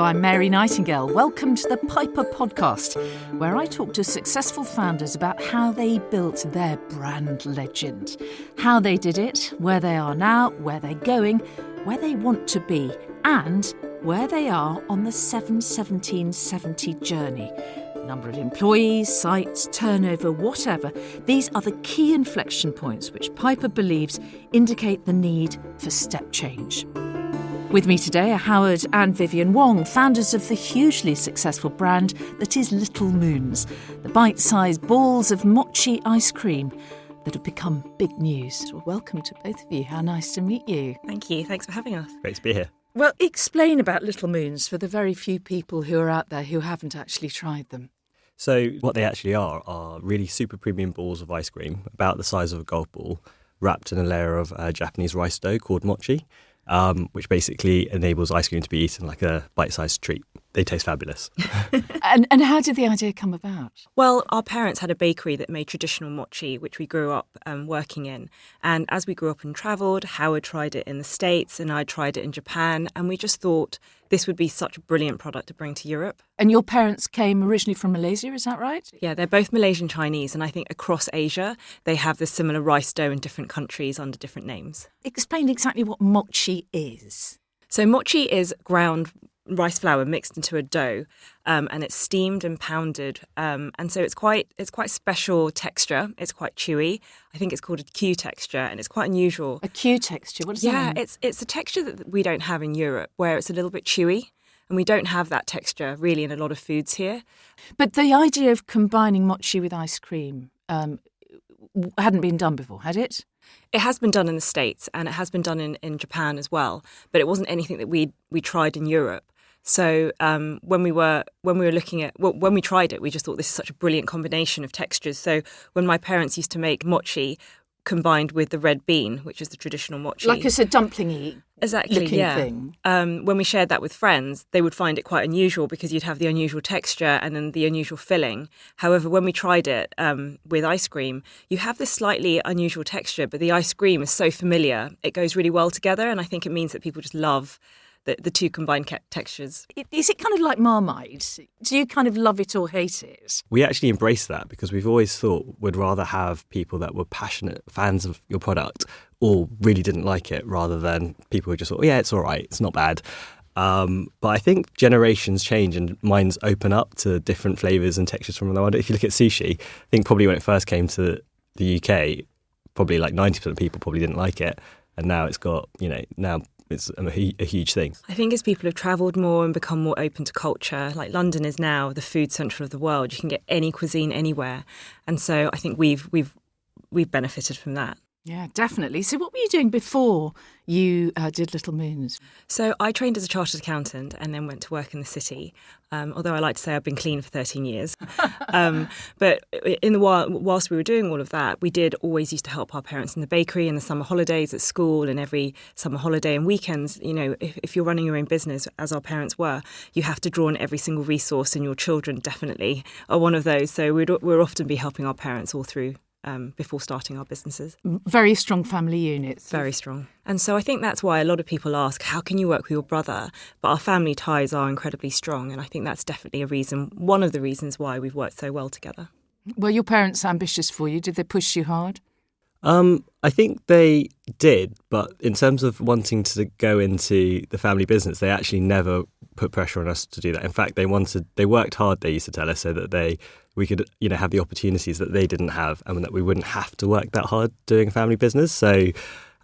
I'm Mary Nightingale. Welcome to the Piper podcast, where I talk to successful founders about how they built their brand legend, how they did it, where they are now, where they're going, where they want to be, and where they are on the 7-17-70 journey. Number of employees, sites, turnover, whatever. These are the key inflection points which Piper believes indicate the need for step change. With me today are Howard and Vivien Wong, founders of the hugely successful brand that is Little Moons, the bite-sized balls of mochi ice cream that have become big news. Well, welcome to both of you. How nice to meet you. Thank you. Thanks for having us. Great to be here. Well, explain about Little Moons for the very few people who are out there who haven't actually tried them. So what they actually are really super premium balls of ice cream, about the size of a golf ball, wrapped in a layer of Japanese rice dough called mochi, which basically enables ice cream to be eaten like a bite-sized treat. They taste fabulous. And how did the idea come about? Well, our parents had a bakery that made traditional mochi, which we grew up working in. And as we grew up and travelled, Howard tried it in the States and I tried it in Japan. And we just thought this would be such a brilliant product to bring to Europe. And your parents came originally from Malaysia, is that right? Yeah, they're both Malaysian Chinese. And I think across Asia, they have this similar rice dough in different countries under different names. Explain exactly what mochi is. So mochi is ground rice flour mixed into a dough, and it's steamed and pounded, and so it's quite special texture. It's quite chewy. I think it's called a Q texture, and it's quite unusual. A Q texture? What does that mean? Yeah, it's a texture that we don't have in Europe, where it's a little bit chewy, and we don't have that texture really in a lot of foods here. But the idea of combining mochi with ice cream hadn't been done before, had it? It has been done in the States, and it has been done in Japan as well, but it wasn't anything that we tried in Europe. So when we tried it, we just thought this is such a brilliant combination of textures. So when my parents used to make mochi combined with the red bean, which is the traditional mochi. Like it's a dumpling-y exactly, looking yeah. thing. When we shared that with friends, they would find it quite unusual because you'd have the unusual texture and then the unusual filling. However, when we tried it with ice cream, you have this slightly unusual texture, but the ice cream is so familiar. It goes really well together, and I think it means that people just love the two combined textures. Is it kind of like Marmite? Do you kind of love it or hate it? We actually embrace that because we've always thought we'd rather have people that were passionate fans of your product or really didn't like it rather than people who just thought, yeah, it's all right, it's not bad. But I think generations change and minds open up to different flavours and textures from the world. If you look at sushi, I think probably when it first came to the UK, probably like 90% of people probably didn't like it. And now it's got, now it's a huge thing. I think as people have travelled more and become more open to culture, like London is now the food central of the world. You can get any cuisine anywhere. And so I think we've benefited from that. Yeah, definitely. So what were you doing before you did Little Moons? So I trained as a chartered accountant and then went to work in the city, although I like to say I've been clean for 13 years. But in the whilst we were doing all of that, we did always used to help our parents in the bakery in the summer holidays at school and every summer holiday and weekends. If you're running your own business, as our parents were, you have to draw on every single resource, and your children definitely are one of those. So we'd often be helping our parents all through before starting our businesses. Very strong family units. Very strong. And so I think that's why a lot of people ask, how can you work with your brother? But our family ties are incredibly strong. And I think that's definitely one of the reasons why we've worked so well together. Were your parents ambitious for you? Did they push you hard? I think they did, but in terms of wanting to go into the family business, they actually never put pressure on us to do that. In fact, they worked hard, they used to tell us, so that we could, have the opportunities that they didn't have and that we wouldn't have to work that hard doing a family business. So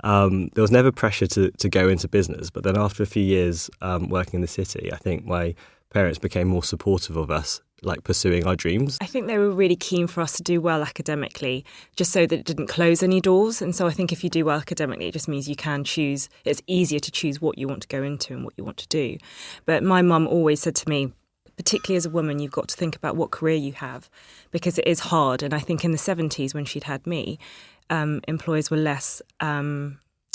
there was never pressure to go into business. But then after a few years working in the city, I think my parents became more supportive of us, like pursuing our dreams. I think they were really keen for us to do well academically, just so that it didn't close any doors. And so I think if you do well academically, it just means you can choose. It's easier to choose what you want to go into and what you want to do. But my mum always said to me, particularly as a woman, you've got to think about what career you have because it is hard. And I think in the 70s when she'd had me, employers were less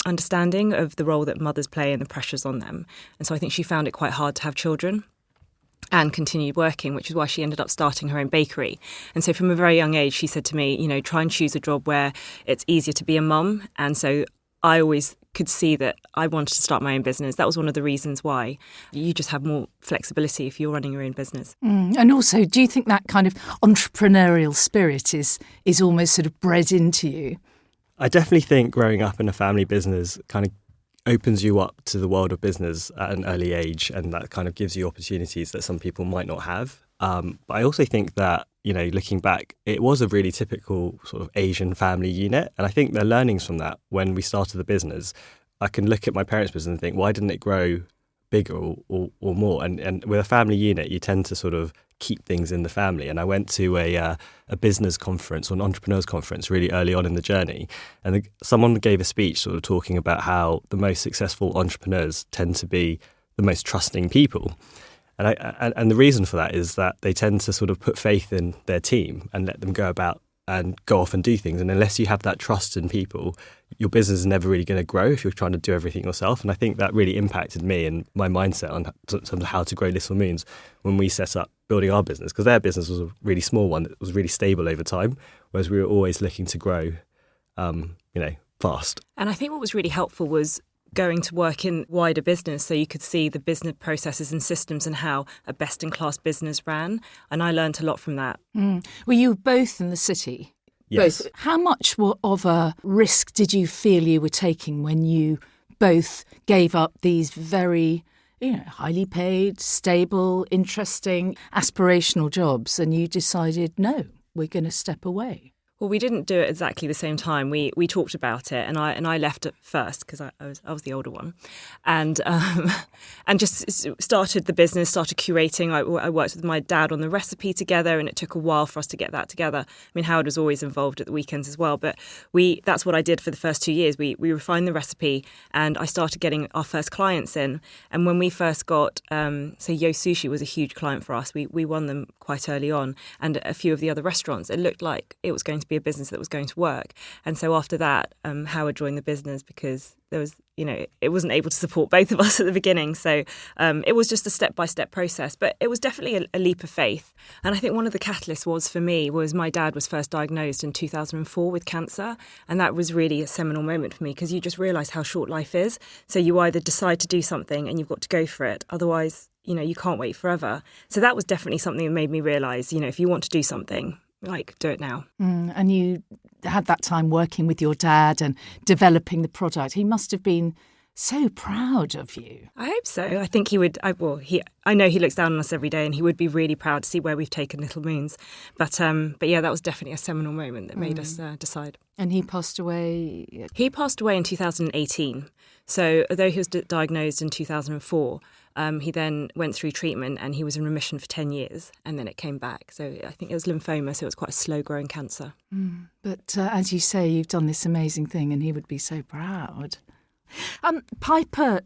understanding of the role that mothers play and the pressures on them. And so I think she found it quite hard to have children and continued working, which is why she ended up starting her own bakery. And so from a very young age, she said to me, try and choose a job where it's easier to be a mum. And so I always could see that I wanted to start my own business. That was one of the reasons why. You just have more flexibility if you're running your own business. And also, do you think that kind of entrepreneurial spirit is almost sort of bred into you? I definitely think growing up in a family business kind of opens you up to the world of business at an early age, and that kind of gives you opportunities that some people might not have. But I also think that, looking back, it was a really typical sort of Asian family unit. And I think the learnings from that, when we started the business, I can look at my parents' business and think, why didn't it grow bigger or more? And with a family unit, you tend to sort of keep things in the family. And I went to a business conference or an entrepreneurs conference really early on in the journey. And someone gave a speech sort of talking about how the most successful entrepreneurs tend to be the most trusting people. And the reason for that is that they tend to sort of put faith in their team and let them go about and go off and do things. And unless you have that trust in people, your business is never really going to grow if you're trying to do everything yourself. And I think that really impacted me and my mindset on terms of how to grow Little Moons when we set up building our business, because their business was a really small one that was really stable over time, whereas we were always looking to grow, fast. And I think what was really helpful was going to work in wider business so you could see the business processes and systems and how a best-in-class business ran. And I learned a lot from that. Were you both in the city? Yes. Both. How much of a risk did you feel you were taking when you both gave up these very, highly paid, stable, interesting, aspirational jobs, and you decided, no, we're going to step away? Well, we didn't do it exactly the same time. We talked about it, and I left at first because I was the older one, and just started the business, started curating. I worked with my dad on the recipe together, and it took a while for us to get that together. I mean, Howard was always involved at the weekends as well, but that's what I did for the first 2 years. We refined the recipe, and I started getting our first clients in. And when we first got, so Yo Sushi was a huge client for us. We won them quite early on, and a few of the other restaurants. It looked like it was going to be a business that was going to work. And so after that, Howard joined the business because there was, it wasn't able to support both of us at the beginning. So it was just a step-by-step process, but it was definitely a leap of faith. And I think one of the catalysts for me was my dad was first diagnosed in 2004 with cancer. And that was really a seminal moment for me because you just realise how short life is. So you either decide to do something and you've got to go for it. Otherwise, you can't wait forever. So that was definitely something that made me realise, if you want to do something, do it now. And you had that time working with your dad and developing the product. He must have been so proud of you. I hope so. I think he would. I know he looks down on us every day, and he would be really proud to see where we've taken Little Moons. But yeah, that was definitely a seminal moment that made us decide. And he passed away? He passed away in 2018. So although he was diagnosed in 2004, he then went through treatment and he was in remission for 10 years and then it came back. So I think it was lymphoma, so it was quite a slow-growing cancer. But as you say, you've done this amazing thing and he would be so proud. Piper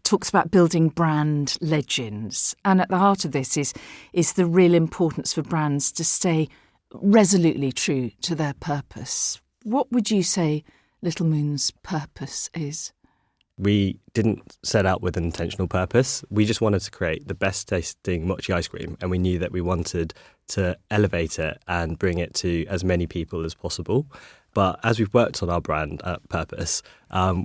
talks about building brand legends. And at the heart of this is the real importance for brands to stay resolutely true to their purpose. What would you say Little Moon's purpose is? We didn't set out with an intentional purpose. We just wanted to create the best tasting mochi ice cream, and we knew that we wanted to elevate it and bring it to as many people as possible. But as we've worked on our brand purpose,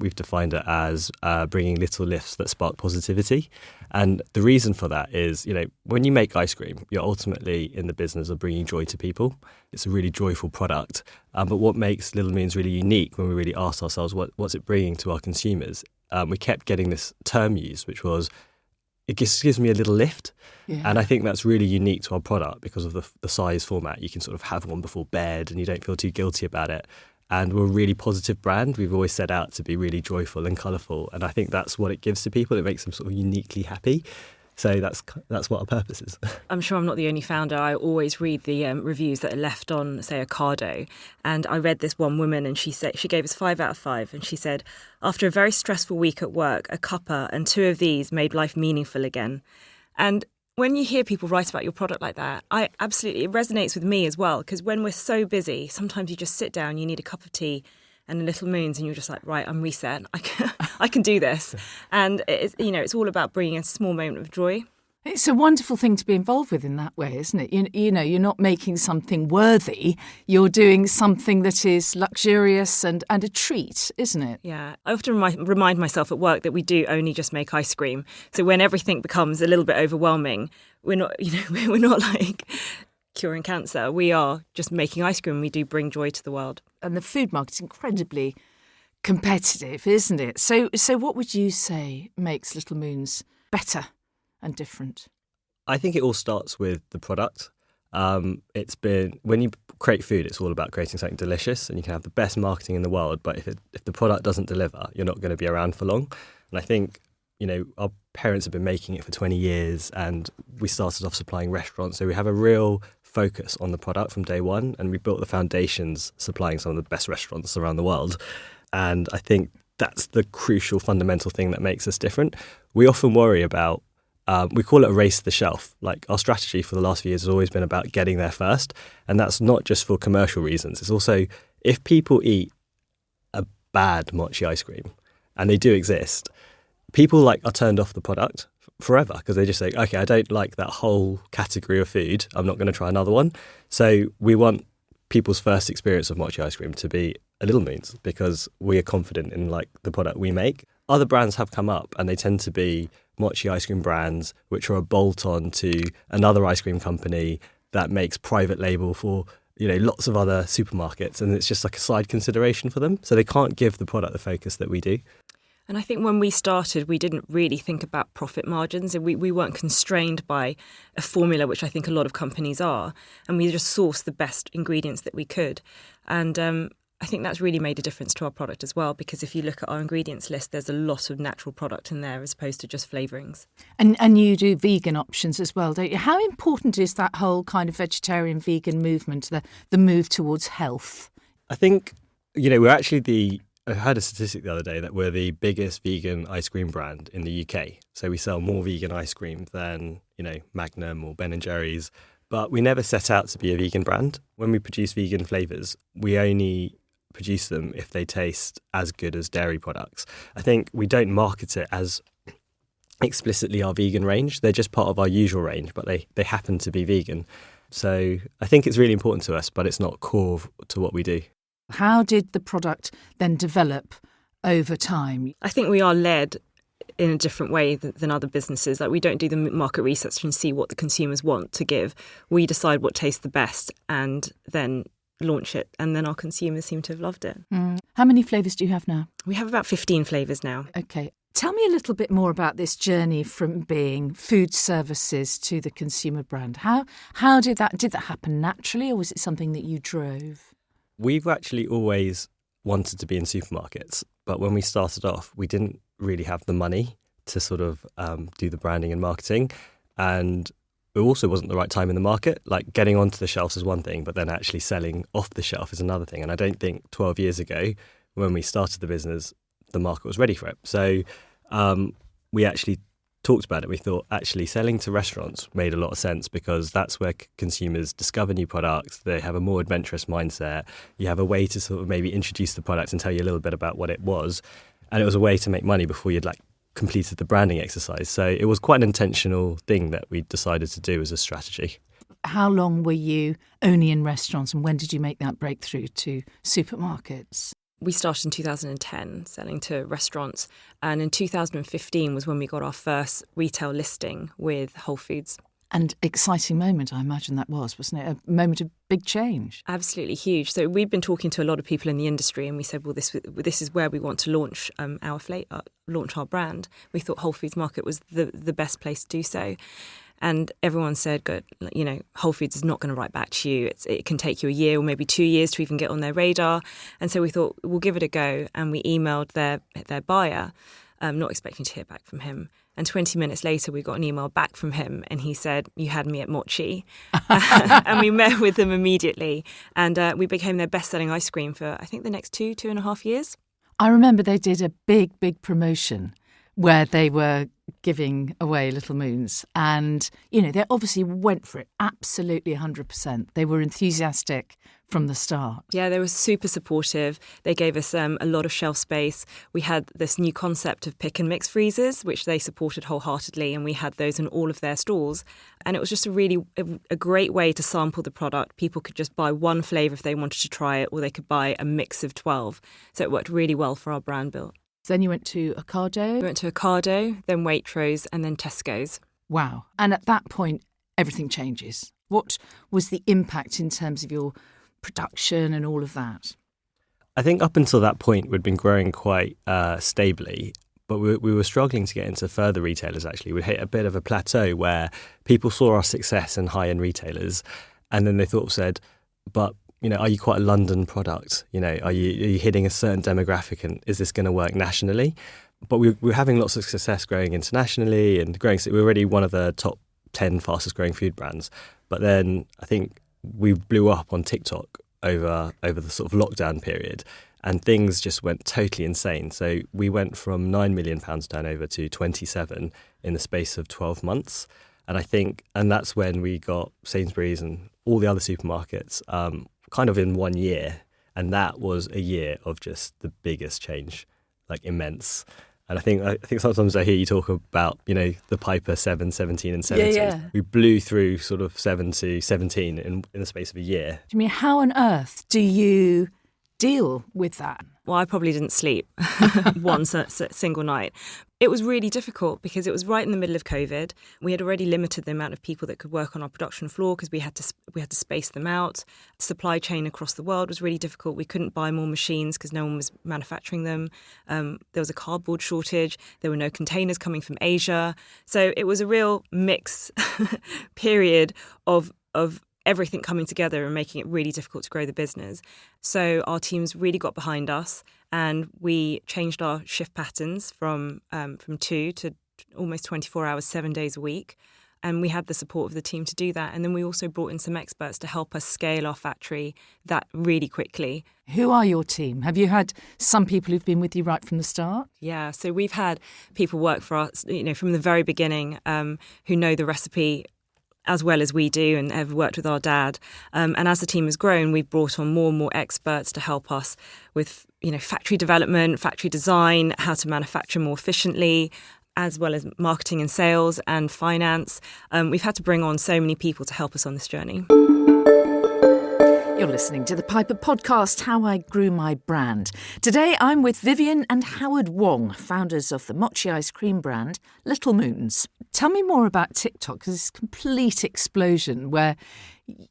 we've defined it as bringing little lifts that spark positivity. And the reason for that is, when you make ice cream, you're ultimately in the business of bringing joy to people. It's a really joyful product. But what makes Little Moons really unique when we really asked ourselves, what's it bringing to our consumers? We kept getting this term used, which was, it just gives me a little lift. Yeah. And I think that's really unique to our product because of the size format. You can sort of have one before bed and you don't feel too guilty about it. And we're a really positive brand. We've always set out to be really joyful and colourful. And I think that's what it gives to people. It makes them sort of uniquely happy. So that's what our purpose is. I'm sure I'm not the only founder. I always read the reviews that are left on, say, Ocado. And I read this one woman and she gave us 5 out of 5. And she said, after a very stressful week at work, a cuppa and 2 of these made life meaningful again. And when you hear people write about your product like that, it resonates with me as well. Because when we're so busy, sometimes you just sit down, you need a cup of tea and a Little Moons and you're just like, right, I'm reset. I can do this. And it's all about bringing a small moment of joy. It's a wonderful thing to be involved with in that way, isn't it? You know, you're not making something worthy, you're doing something that is luxurious and a treat, isn't it? Yeah, I often remind myself at work that we do only just make ice cream. So when everything becomes a little bit overwhelming, we're not, we're not like curing cancer. We are just making ice cream. We do bring joy to the world. And the food market's incredibly competitive, isn't it? So what would you say makes Little Moons better and different? I think it all starts with the product. It's been, when you create food, it's all about creating something delicious, and you can have the best marketing in the world, but if the product doesn't deliver, you're not going to be around for long. And I think, our parents have been making it for 20 years, and we started off supplying restaurants, so we have a real focus on the product from day one, and we built the foundations supplying some of the best restaurants around the world. And I think that's the crucial fundamental thing that makes us different. We often worry about we call it a race to the shelf. Like, our strategy for the last few years has always been about getting there first. And that's not just for commercial reasons. It's also, if people eat a bad mochi ice cream, and they do exist, people are turned off the product forever because they just say, okay, I don't like that whole category of food. I'm not going to try another one. So we want people's first experience of mochi ice cream to be a Little Moons, because we are confident in the product we make. Other brands have come up, and they tend to be mochi ice cream brands which are a bolt-on to another ice cream company that makes private label for lots of other supermarkets, and it's just like a side consideration for them, so they can't give the product the focus that we do. And I think when we started, we didn't really think about profit margins, and we weren't constrained by a formula, which I think a lot of companies are, and we just sourced the best ingredients that we could. And I think that's really made a difference to our product as well, because if you look at our ingredients list, there's a lot of natural product in there as opposed to just flavourings. And you do vegan options as well, don't you? How important is that whole kind of vegetarian vegan movement, the move towards health? I think, we're actually I heard a statistic the other day that we're the biggest vegan ice cream brand in the UK. So we sell more vegan ice cream than, Magnum or Ben & Jerry's. But we never set out to be a vegan brand. When we produce vegan flavours, we only produce them if they taste as good as dairy products. I think we don't market it as explicitly our vegan range. They're just part of our usual range, but they happen to be vegan. So I think it's really important to us, but it's not core to what we do. How did the product then develop over time? I think we are led in a different way than other businesses. We don't do the market research and see what the consumers want to give. We decide what tastes the best and then launch it, and then our consumers seem to have loved it. How many flavours do you have now? We have about 15 flavours now. Okay. Tell me a little bit more about this journey from being food services to the consumer brand. How did that happen naturally, or was it something that you drove? We've actually always wanted to be in supermarkets, but when we started off, we didn't really have the money to sort of do the branding and marketing, and it also wasn't the right time in the market. Getting onto the shelves is one thing, but then actually selling off the shelf is another thing. And I don't think 12 years ago, when we started the business, the market was ready for it. So we actually talked about it. We thought actually selling to restaurants made a lot of sense, because that's where consumers discover new products. They have a more adventurous mindset. You have a way to sort of maybe introduce the product and tell you a little bit about what it was. And it was a way to make money before you'd completed the branding exercise. So it was quite an intentional thing that we decided to do as a strategy. How long were you only in restaurants, and when did you make that breakthrough to supermarkets? We started in 2010 selling to restaurants, and in 2015 was when we got our first retail listing with Whole Foods. And exciting moment, I imagine that wasn't it? A moment of big change. Absolutely huge. So we've been talking to a lot of people in the industry, and we said, well, this is where we want to launch launch our brand. We thought Whole Foods Market was the best place to do so. And everyone said, good, Whole Foods is not going to write back to you. It can take you a year or maybe 2 years to even get on their radar. And so we thought, we'll give it a go. And we emailed their buyer, not expecting to hear back from him. And 20 minutes later, we got an email back from him, and he said, you had me at mochi. And we met with them immediately. And we became their best-selling ice cream for, I think, the next 2.5 years. I remember they did a big promotion where they were giving away Little Moons. And, you know, they obviously went for it absolutely 100%. They were enthusiastic from the start. Yeah, they were super supportive. They gave us a lot of shelf space. We had this new concept of pick and mix freezers, which they supported wholeheartedly, and we had those in all of their stores. And it was just a great way to sample the product. People could just buy one flavour if they wanted to try it, or they could buy a mix of 12. So it worked really well for our brand build. Then you went to Ocado. We went to Ocado, then Waitrose, and then Tesco's. Wow. And at that point, everything changes. What was the impact in terms of your production and all of that? I think up until that point, we'd been growing quite stably, but we were struggling to get into further retailers, actually. We hit a bit of a plateau where people saw our success in high-end retailers, and then they said, but, you know, are you quite a London product? You know, are you hitting a certain demographic, and is this going to work nationally? But we were having lots of success growing internationally and growing. So we were already one of the top 10 fastest growing food brands. But then I think we blew up on TikTok over the sort of lockdown period, and things just went totally insane. So we went from £9 million turnover to 27 in the space of 12 months. And that's when we got Sainsbury's and all the other supermarkets kind of in 1 year. And that was a year of just the biggest change, like immense. And I think sometimes I hear you talk about, you know, the Piper 7, 17 and 17. Yeah. We blew through sort of 7 to 17 in the space of a year. I mean, how on earth do you deal with that? Well, I probably didn't sleep one single night. It was really difficult because it was right in the middle of COVID. We had already limited the amount of people that could work on our production floor because we had to space them out. Supply chain across the world was really difficult. We couldn't buy more machines because no one was manufacturing them. There was a cardboard shortage. There were no containers coming from Asia. So it was a real mix period of everything coming together and making it really difficult to grow the business. So our teams really got behind us, and we changed our shift patterns from 2 to almost 24 hours, 7 days a week. And we had the support of the team to do that. And then we also brought in some experts to help us scale our factory that really quickly. Who are your team? Have you had some people who've been with you right from the start? Yeah, so we've had people work for us, you know, from the very beginning, who know the recipe as well as we do and have worked with our dad. And as the team has grown, we've brought on more and more experts to help us with, you know, factory development, factory design, how to manufacture more efficiently, as well as marketing and sales and finance. We've had to bring on so many people to help us on this journey. You're listening to the Piper podcast, How I Grew My Brand. Today I'm with Vivien and Howard Wong, founders of the mochi ice cream brand Little Moons. Tell me more about TikTok, because it's a complete explosion where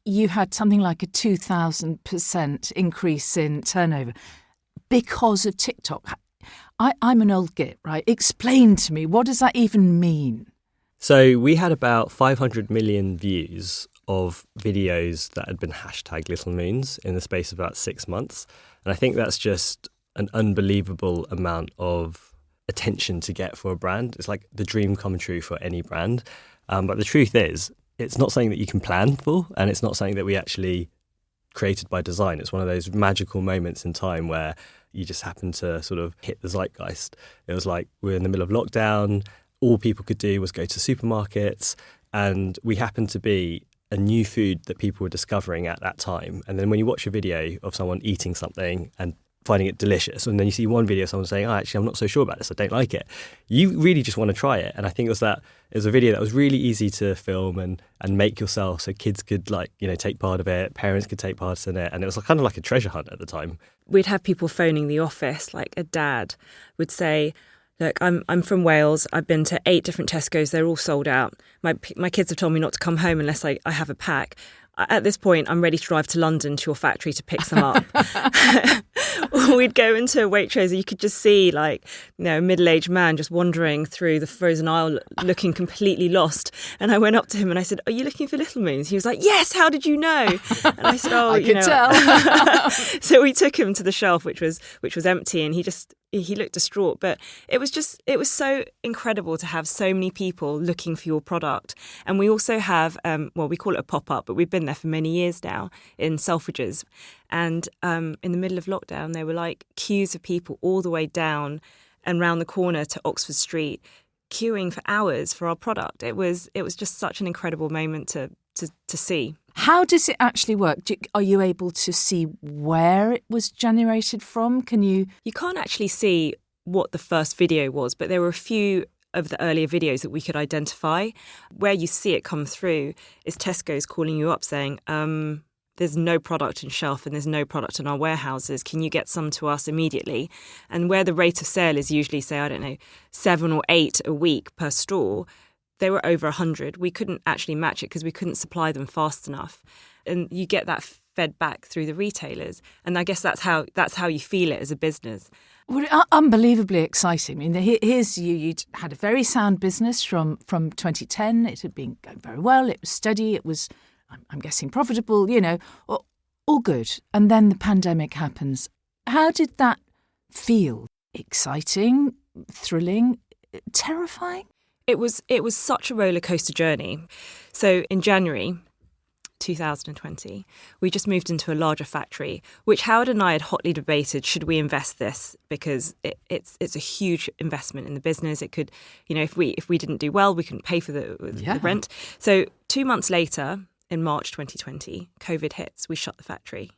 you had something like a 2,000% increase in turnover because of TikTok. I'm an old git, right? Explain to me, what does that even mean? So we had about 500 million views of videos that had been hashtag Little Moons in the space of about 6 months. And I think that's just an unbelievable amount of attention to get for a brand. It's like the dream come true for any brand. But the truth is, it's not something that you can plan for, and it's not something that we actually created by design. It's one of those magical moments in time where you just happen to sort of hit the zeitgeist. It was like we were in the middle of lockdown. All people could do was go to supermarkets, and we happened to be a new food that people were discovering at that time. And then when you watch a video of someone eating something and finding it delicious, and then you see one video of someone saying, actually, I'm not so sure about this, I don't like it, you really just want to try it. And I think it was a video that was really easy to film and make yourself, so kids could take part of it, parents could take part in it, and it was kind of like a treasure hunt at the time. We'd have people phoning the office, like a dad would say, look, I'm from Wales. I've been to 8 different Tesco's. They're all sold out. My kids have told me not to come home unless I have a pack. At this point, I'm ready to drive to London to your factory to pick some up. Or we'd go into a Waitrose and you could just see a middle-aged man just wandering through the frozen aisle looking completely lost. And I went up to him and I said, are you looking for Little Moons? He was like, yes, how did you know? And I said, I could tell. So we took him to the shelf, which was empty, and he looked distraught. But it was so incredible to have so many people looking for your product. And we also have, we call it a pop-up, but we've been there for many years now in Selfridges. And in the middle of lockdown, there were like queues of people all the way down and round the corner to Oxford Street queuing for hours for our product. It was just such an incredible moment to see. How does it actually work? Are you able to see where it was generated from? You can't actually see what the first video was, but there were a few of the earlier videos that we could identify. Where you see it come through is Tesco's calling you up saying, there's no product in shelf and there's no product in our warehouses. Can you get some to us immediately? And where the rate of sale is usually, say, I don't know, 7 or 8 a week per store, they were over 100. We couldn't actually match it because we couldn't supply them fast enough. And you get that fed back through the retailers. And I guess that's how you feel it as a business. Well, unbelievably exciting. I mean, here's you'd had a very sound business from 2010. It had been going very well. It was steady. It was, I'm guessing, profitable, all good. And then the pandemic happens. How did that feel? Exciting, thrilling, terrifying? It was such a roller coaster journey. So in January 2020, we just moved into a larger factory, which Howard and I had hotly debated, should we invest this? Because it's a huge investment in the business. It could, if we didn't do well, we couldn't pay for the rent. So 2 months later, in March 2020, COVID hits. We shut the factory.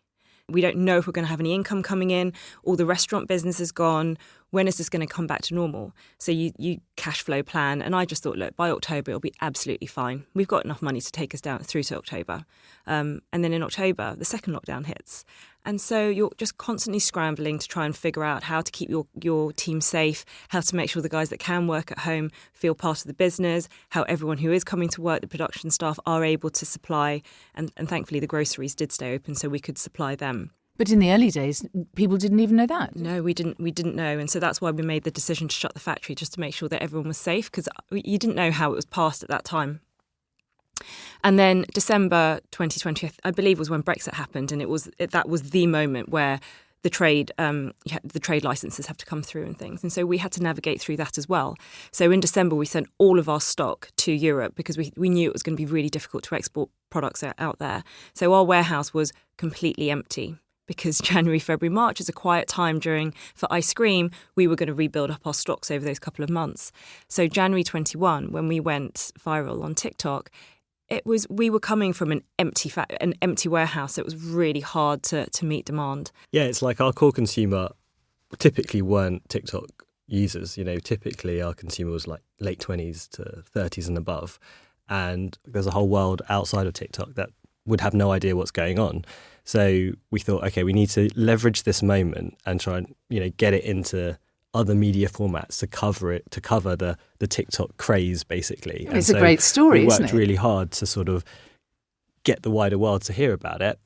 We don't know if we're going to have any income coming in. All the restaurant business is gone. When is this going to come back to normal? So you cash flow plan. And I just thought, look, by October, it'll be absolutely fine. We've got enough money to take us down through to October. And then in October, the second lockdown hits. And so you're just constantly scrambling to try and figure out how to keep your team safe, how to make sure the guys that can work at home feel part of the business, how everyone who is coming to work, the production staff, are able to supply. And thankfully, the groceries did stay open so we could supply them. But in the early days, people didn't even know that. No, we didn't know. And so that's why we made the decision to shut the factory, just to make sure that everyone was safe, because you didn't know how it was passed at that time. And then December 2020, I believe, was when Brexit happened. And that was the moment where the trade licenses have to come through and things. And so we had to navigate through that as well. So in December, we sent all of our stock to Europe because we knew it was going to be really difficult to export products out there. So our warehouse was completely empty, because January, February, March is a quiet time for ice cream. We were going to rebuild up our stocks over those couple of months. So January 21, when we went viral on TikTok, we were coming from an empty warehouse. So it was really hard to meet demand. Yeah, it's like our core consumer typically weren't TikTok users. Typically our consumer was like late 20s to 30s and above. And there's a whole world outside of TikTok that would have no idea what's going on. So we thought, okay, we need to leverage this moment and try and, get it into other media formats to cover the TikTok craze, basically. It's a great story, isn't it? We worked really hard to sort of get the wider world to hear about it.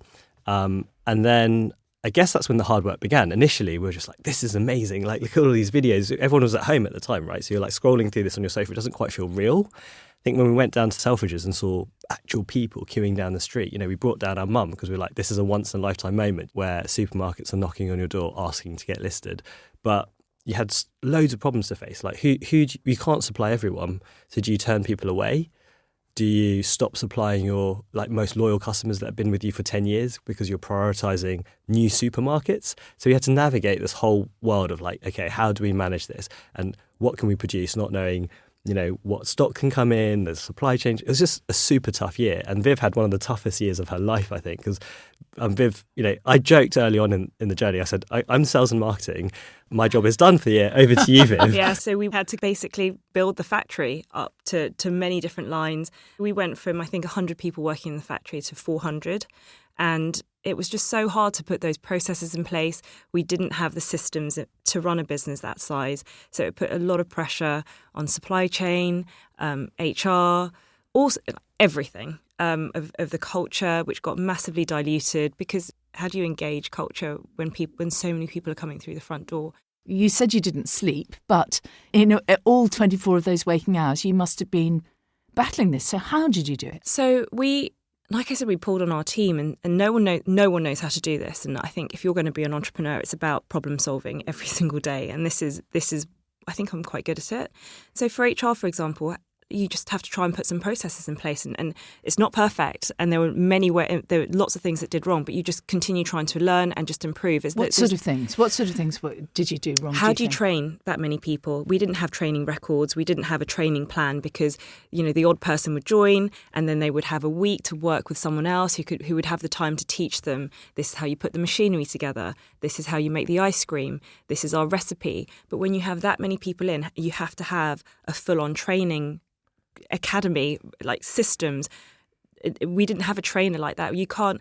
And then I guess that's when the hard work began. Initially, we were just like, this is amazing. Like, look at all these videos. Everyone was at home at the time, right? So you're like scrolling through this on your sofa. It doesn't quite feel real. I think when we went down to Selfridges and saw actual people queuing down the street, we brought down our mum because we were like, this is a once-in-a-lifetime moment where supermarkets are knocking on your door asking to get listed. But you had loads of problems to face. Like, you can't supply everyone. So do you turn people away? Do you stop supplying your most loyal customers that have been with you for 10 years because you're prioritizing new supermarkets? So we had to navigate this whole world of okay, how do we manage this? And what can we produce, not knowing what stock can come in, the supply chain. It was just a super tough year. And Viv had one of the toughest years of her life, I think, because Viv, I joked early on in the journey. I said, I'm sales and marketing. My job is done for the year. Over to you, Viv. Yeah, so we had to basically build the factory up to many different lines. We went from, I think, 100 people working in the factory to 400. And it was just so hard to put those processes in place. We didn't have the systems to run a business that size. So it put a lot of pressure on supply chain, HR, also everything of the culture, which got massively diluted, because how do you engage culture when so many people are coming through the front door? You said you didn't sleep, but in all 24 of those waking hours, you must have been battling this. So how did you do it? So like I said, we pulled on our team, and no one knows how to do this. And I think if you're going to be an entrepreneur, it's about problem solving every single day. And this is I think I'm quite good at it. So for HR, for example, you just have to try and put some processes in place. And it's not perfect. And there were lots of things that did wrong, but you just continue trying to learn and just improve. What sort of things did you do wrong? How do you train that many people? We didn't have training records. We didn't have a training plan because, the odd person would join and then they would have a week to work with someone else who would have the time to teach them. This is how you put the machinery together. This is how you make the ice cream. This is our recipe. But when you have that many people in, you have to have a full-on training academy, like systems. We didn't have a trainer like that. You can't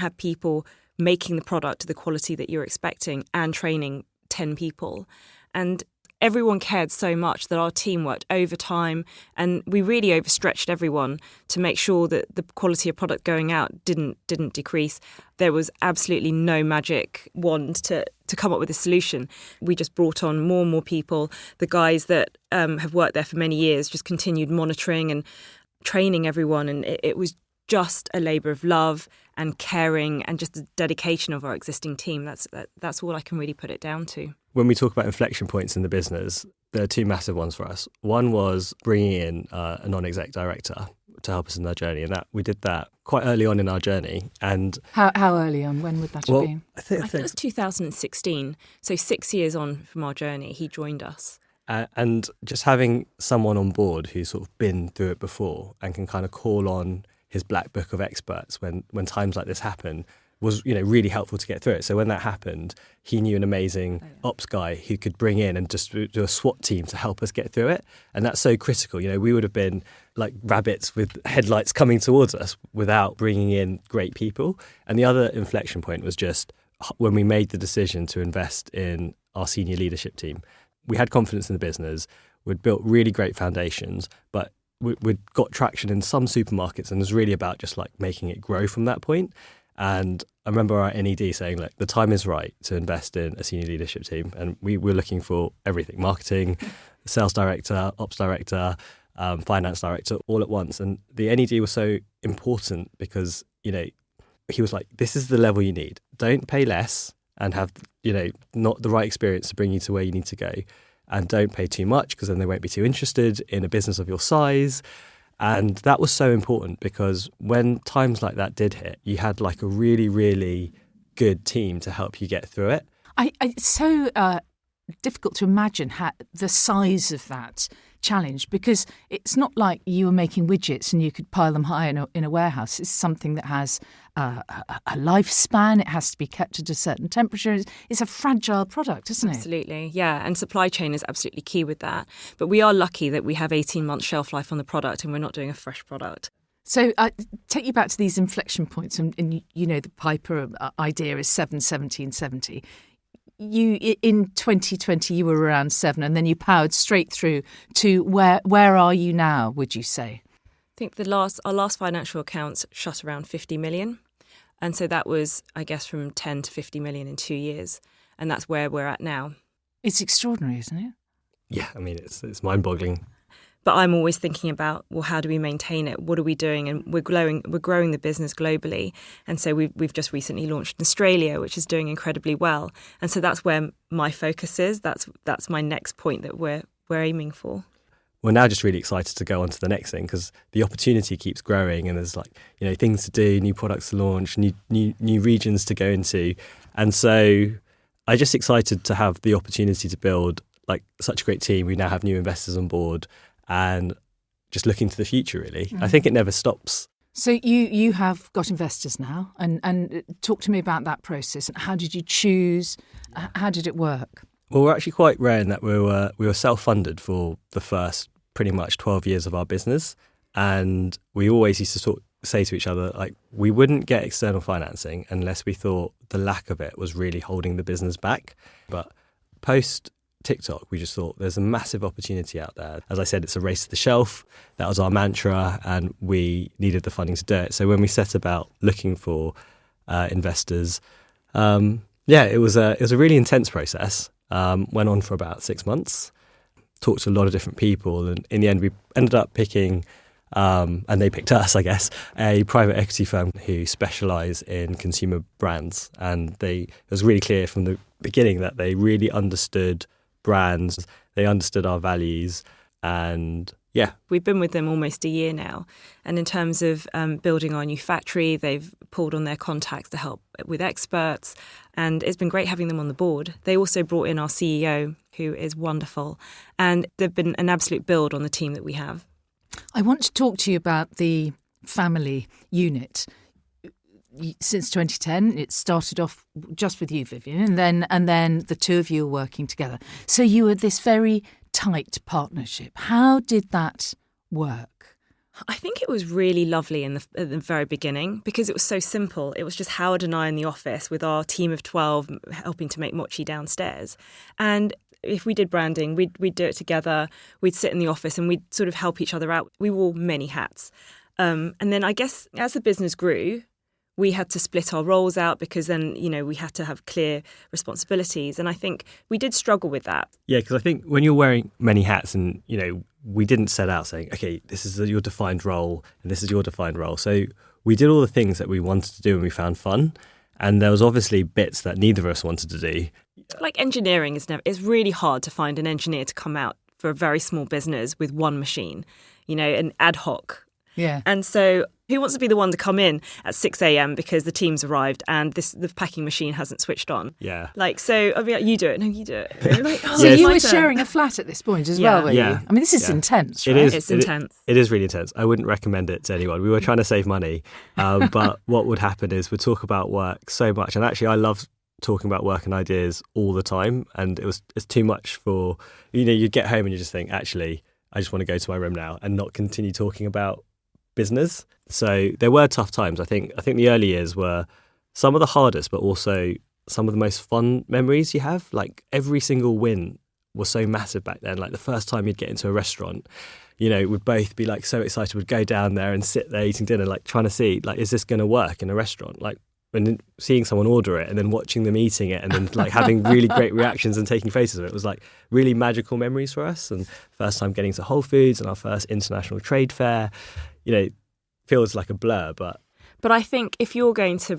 have people making the product to the quality that you're expecting and training 10 people. And everyone cared so much that our team worked overtime, and we really overstretched everyone to make sure that the quality of product going out didn't decrease. There was absolutely no magic wand to come up with a solution. We just brought on more and more people. The guys that have worked there for many years just continued monitoring and training everyone, and it was just a labour of love and caring and just the dedication of our existing team. That's all I can really put it down to. When we talk about inflection points in the business, there are two massive ones for us. One was bringing in a non-exec director to help us in our journey, and that we did that quite early on in our journey. And how early on? When would that have been? I think it was 2016. So 6 years on from our journey, he joined us. And just having someone on board who's sort of been through it before and can kind of call on his black book of experts when times like this happen was, really helpful to get through it. So when that happened, he knew an amazing ops guy who could bring in and just do a SWAT team to help us get through it. And that's so critical. We would have been like rabbits with headlights coming towards us without bringing in great people. And the other inflection point was just when we made the decision to invest in our senior leadership team. We had confidence in the business. We'd built really great foundations, but we'd got traction in some supermarkets, and it was really about just like making it grow from that point. And I remember our NED saying, look, the time is right to invest in a senior leadership team. And we were looking for everything: marketing, sales director, ops director, finance director, all at once. And the NED was so important because, he was like, this is the level you need. Don't pay less and have, not the right experience to bring you to where you need to go. And don't pay too much because then they won't be too interested in a business of your size. And that was so important because when times like that did hit, you had like a really, really good team to help you get through it. It's so difficult to imagine the size of that challenge, because it's not like you were making widgets and you could pile them high in a warehouse. It's something that has a lifespan. It has to be kept at a certain temperature. It's a fragile product, isn't it? Absolutely, yeah. And supply chain is absolutely key with that. But we are lucky that we have 18-month shelf life on the product and we're not doing a fresh product. So take you back to these inflection points, and the Piper idea is 7, 17, 70. You in 2020 you were around 7, and then you powered straight through to where are you now, would you say? I think our last financial accounts shut around 50 million, and so that was, I guess, from 10 to 50 million in 2 years, and that's where we're at now. It's extraordinary, isn't it? Yeah, I mean it's mind-boggling. But I'm always thinking about, well, how do we maintain it? What are we doing? And we're growing the business globally. And so we've just recently launched in Australia, which is doing incredibly well. And so that's where my focus is. That's my next point that we're aiming for. We're now just really excited to go on to the next thing because the opportunity keeps growing and there's things to do, new products to launch, new regions to go into. And so I'm just excited to have the opportunity to build like such a great team. We now have new investors on board. And just looking to the future, really. I think it never stops. So you have got investors now, and talk to me about that process. And how did you choose? How did it work? Well, we're actually quite rare in that we were self-funded for the first pretty much 12 years of our business. And we always used to say to each other, like, we wouldn't get external financing unless we thought the lack of it was really holding the business back. But post TikTok, we just thought there's a massive opportunity out there. As I said, it's a race to the shelf. That was our mantra, and we needed the funding to do it. So when we set about looking for investors, it was a really intense process. Went on for about 6 months. Talked to a lot of different people, and in the end, we ended up picking, and they picked us, I guess, a private equity firm who specialise in consumer brands. And it was really clear from the beginning that they really understood brands, they understood our values, and Yeah. We've been with them almost a year now. And in terms of building our new factory, they've pulled on their contacts to help with experts. And it's been great having them on the board. They also brought in our CEO, who is wonderful. And they've been an absolute build on the team that we have. I want to talk to you about the family unit. Since 2010, it started off just with you, Vivien, and then the two of you are working together. So you were this very tight partnership. How did that work? I think it was really lovely at the very beginning because it was so simple. It was just Howard and I in the office with our team of 12 helping to make mochi downstairs. And if we did branding, we'd do it together. We'd sit in the office and we'd sort of help each other out. We wore many hats. And then I guess as the business grew, we had to split our roles out because then, we had to have clear responsibilities. And I think we did struggle with that. Yeah, because I think when you're wearing many hats and, we didn't set out saying, okay, this is your defined role and this is your defined role. So we did all the things that we wanted to do and we found fun. And there was obviously bits that neither of us wanted to do. Like engineering it's really hard to find an engineer to come out for a very small business with one machine, an ad hoc. Yeah. And so who wants to be the one to come in at 6 a.m. because the team's arrived and the packing machine hasn't switched on? Yeah. You do it. No, you do it. Like, so you were sharing a flat at this point as well, were you? I mean, this is intense, right? It's intense. It is really intense. I wouldn't recommend it to anyone. We were trying to save money, but what would happen is we'd talk about work so much. And actually, I love talking about work and ideas all the time. And it's too much for, you get home and you just think, actually, I just want to go to my room now and not continue talking about business. So there were tough times. I think the early years were some of the hardest, but also some of the most fun memories you have. Like every single win was so massive back then. Like the first time you'd get into a restaurant, we'd both be like so excited. We'd go down there and sit there eating dinner, like trying to see, like, is this going to work in a restaurant? Like when seeing someone order it and then watching them eating it and then like having really great reactions and taking photos of it was like really magical memories for us. And first time getting to Whole Foods and our first international trade fair, feels like a blur, but I think if you're going to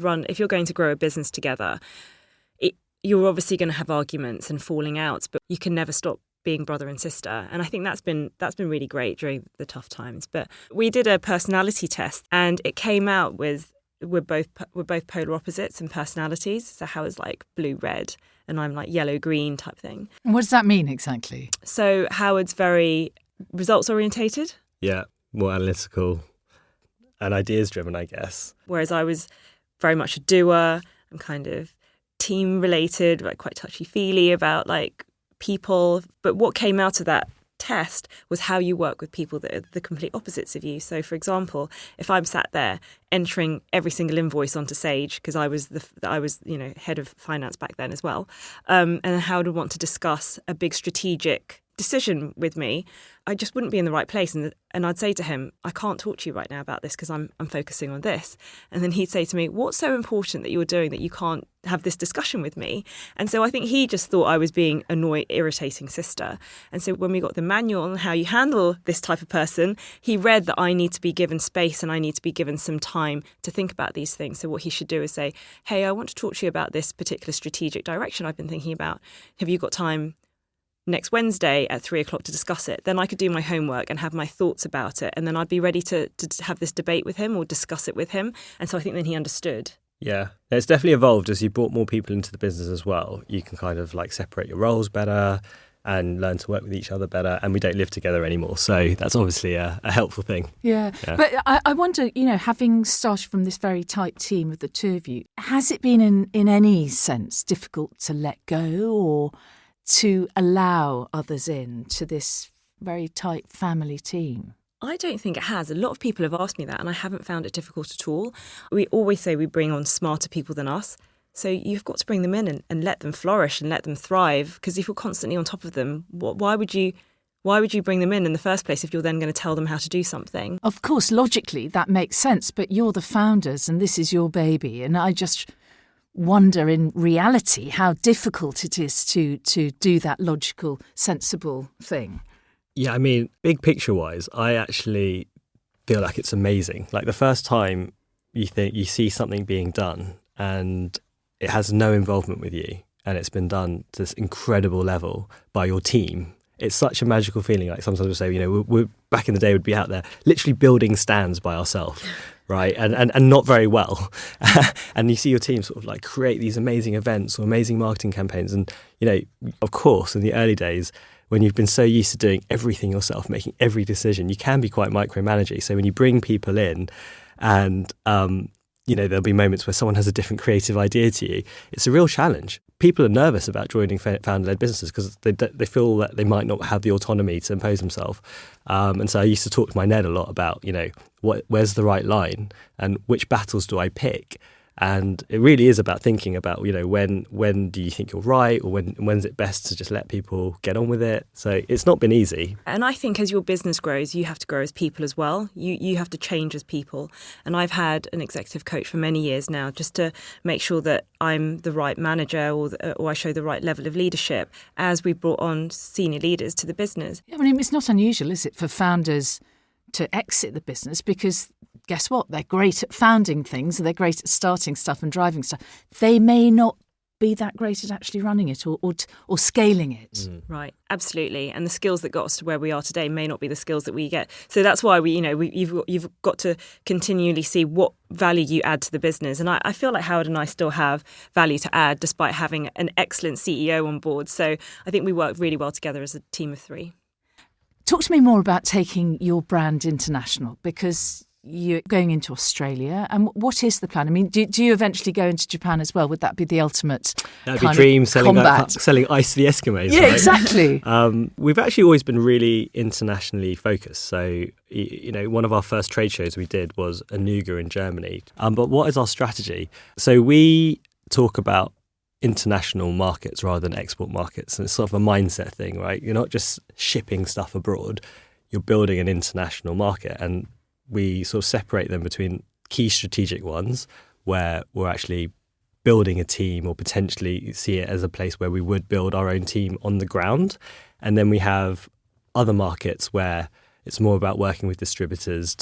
grow a business together, you're obviously going to have arguments and falling outs, but you can never stop being brother and sister. And I think that's been really great during the tough times. But we did a personality test and it came out with we're both polar opposites in personalities. So Howard's like blue red and I'm like yellow green type thing. And what does that mean exactly? So Howard's very results orientated. Yeah, more analytical and ideas driven, I guess. Whereas I was very much a doer. I'm kind of team related, like quite touchy-feely about like people. But what came out of that test was how you work with people that are the complete opposites of you. So, for example, if I'm sat there entering every single invoice onto Sage, because I was head of finance back then as well, and Howard would want to discuss a big strategic decision with me, I just wouldn't be in the right place. And I'd say to him, I can't talk to you right now about this because I'm focusing on this. And then he'd say to me, what's so important that you're doing that you can't have this discussion with me? And so I think he just thought I was being annoying, irritating sister. And so when we got the manual on how you handle this type of person, he read that I need to be given space and I need to be given some time to think about these things. So what he should do is say, hey, I want to talk to you about this particular strategic direction I've been thinking about. Have you got time next Wednesday at 3:00 to discuss it? Then I could do my homework and have my thoughts about it. And then I'd be ready to have this debate with him or discuss it with him. And so I think then he understood. Yeah, it's definitely evolved as you brought more people into the business as well. You can kind of like separate your roles better and learn to work with each other better. And we don't live together anymore. So that's obviously a helpful thing. Yeah. But I wonder, having started from this very tight team of the two of you, has it been in any sense difficult to let go or to allow others in to this very tight family team? I don't think it has. A lot of people have asked me that and I haven't found it difficult at all. We always say we bring on smarter people than us. So you've got to bring them in and let them flourish and let them thrive. Because if you're constantly on top of them, why would you bring them in the first place if you're then going to tell them how to do something? Of course, logically, that makes sense. But you're the founders and this is your baby. And I just wonder in reality how difficult it is to do that logical, sensible thing. Yeah, I mean, big picture wise, I actually feel like it's amazing. Like the first time you see something being done and it has no involvement with you and it's been done to this incredible level by your team, it's such a magical feeling. Like sometimes we say, we're back in the day, we'd be out there literally building stands by ourselves, right? And not very well. And you see your team sort of like create these amazing events or amazing marketing campaigns. And, of course, in the early days, when you've been so used to doing everything yourself, making every decision, you can be quite micromanaging. So when you bring people in and, there'll be moments where someone has a different creative idea to you, it's a real challenge. People are nervous about joining founder-led businesses because they feel that they might not have the autonomy to impose themselves. And so I used to talk to my Ned a lot about, where's the right line and which battles do I pick? And it really is about thinking about, when do you think you're right, or when's it best to just let people get on with it? So it's not been easy. And I think as your business grows, you have to grow as people as well. You have to change as people. And I've had an executive coach for many years now just to make sure that I'm the right manager or I show the right level of leadership as we brought on senior leaders to the business. I mean, it's not unusual, is it, for founders to exit the business because guess what? They're great at founding things, they're great at starting stuff and driving stuff. They may not be that great at actually running it or scaling it. Right, absolutely. And the skills that got us to where we are today may not be the skills that we get. So that's why you've got to continually see what value you add to the business. And I feel like Howard and I still have value to add despite having an excellent CEO on board. So I think we work really well together as a team of 3. Talk to me more about taking your brand international, because you're going into Australia. And what is the plan? I mean, do you eventually go into Japan as well? Would that be the ultimate That'd be dream, selling ice to the Eskimos. Yeah, right? exactly. We've actually always been really internationally focused. So, one of our first trade shows we did was Anuga in Germany. But what is our strategy? So we talk about international markets rather than export markets. And it's sort of a mindset thing, right? You're not just shipping stuff abroad. You're building an international market. And we sort of separate them between key strategic ones where we're actually building a team or potentially see it as a place where we would build our own team on the ground. And then we have other markets where it's more about working with distributors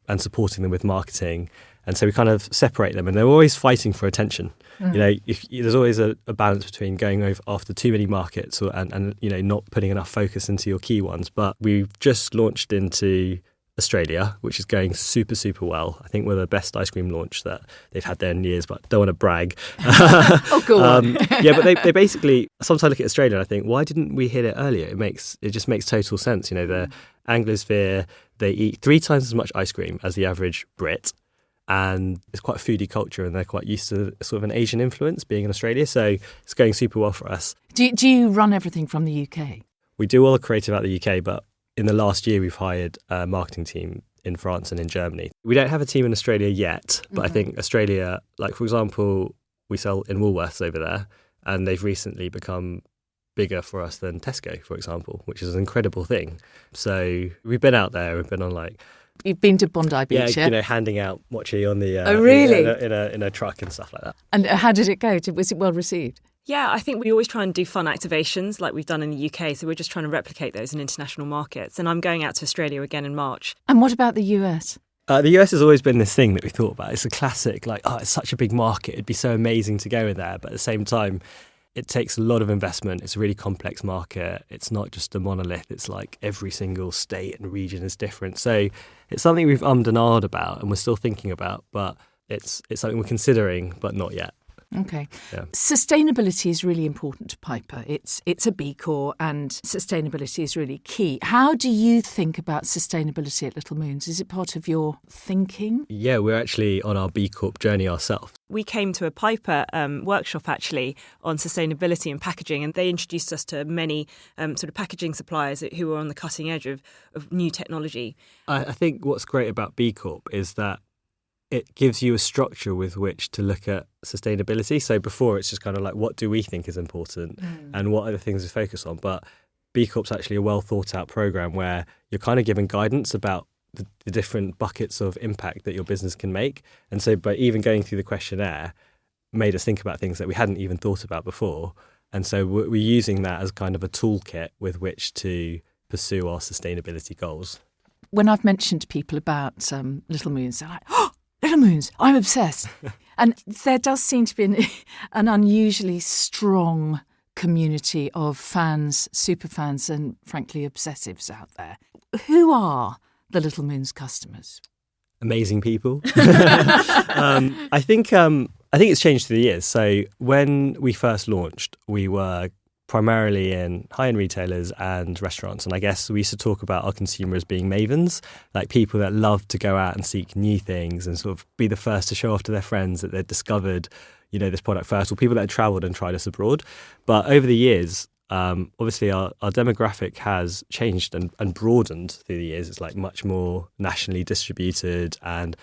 and supporting them with marketing. And so we kind of separate them, and they're always fighting for attention. There's always a balance between going over after too many markets and not putting enough focus into your key ones. But we've just launched into Australia, which is going super, super well. I think we're the best ice cream launch that they've had there in years, but don't want to brag. Oh, go on. Yeah, but they basically, sometimes I look at Australia and I think, why didn't we hit it earlier? It just makes total sense. The Anglosphere, they eat 3 times as much ice cream as the average Brit. And it's quite a foodie culture, and they're quite used to sort of an Asian influence being in Australia. So it's going super well for us. Do you run everything from the UK? We do all the creative out the UK, but in the last year, we've hired a marketing team in France and in Germany. We don't have a team in Australia yet, but I think Australia, like, for example, we sell in Woolworths over there, and they've recently become bigger for us than Tesco, for example, which is an incredible thing. So we've been out there, we've been on You've been to Bondi Beach, yeah? Handing out mochi on the oh, really? in a truck and stuff like that. And how did it go? Was it well received? Yeah, I think we always try and do fun activations like we've done in the UK. So we're just trying to replicate those in international markets. And I'm going out to Australia again in March. And what about the US? The US has always been this thing that we thought about. It's a classic, it's such a big market. It'd be so amazing to go in there. But at the same time, it takes a lot of investment. It's a really complex market. It's not just a monolith. It's like every single state and region is different. So it's something we've ummed and ahed about and we're still thinking about. But it's something we're considering, but not yet. Okay. Yeah. Sustainability is really important to Piper. It's a B Corp and sustainability is really key. How do you think about sustainability at Little Moons? Is it part of your thinking? Yeah, we're actually on our B Corp journey ourselves. We came to a Piper workshop actually on sustainability and packaging, and they introduced us to many sort of packaging suppliers who were on the cutting edge of new technology. I think what's great about B Corp is that it gives you a structure with which to look at sustainability. So before it's just kind of like, what do we think is important and what are the things we focus on? But B Corp's actually a well thought out program where you're kind of given guidance about the different buckets of impact that your business can make. And so by even going through the questionnaire made us think about things that we hadn't even thought about before. And so we're using that as kind of a toolkit with which to pursue our sustainability goals. When I've mentioned to people about Little Moons, they're like, oh, Little Moons, I'm obsessed. And there does seem to be an unusually strong community of fans, superfans, and frankly obsessives out there. Who are the Little Moons customers? Amazing people. I think it's changed through the years. So when we first launched, we were primarily in high-end retailers and restaurants. And I guess we used to talk about our consumers as being mavens, like people that love to go out and seek new things and sort of be the first to show off to their friends that they'd discovered, this product first, or people that had travelled and tried us abroad. But over the years, obviously our demographic has changed and broadened through the years. It's like much more nationally distributed and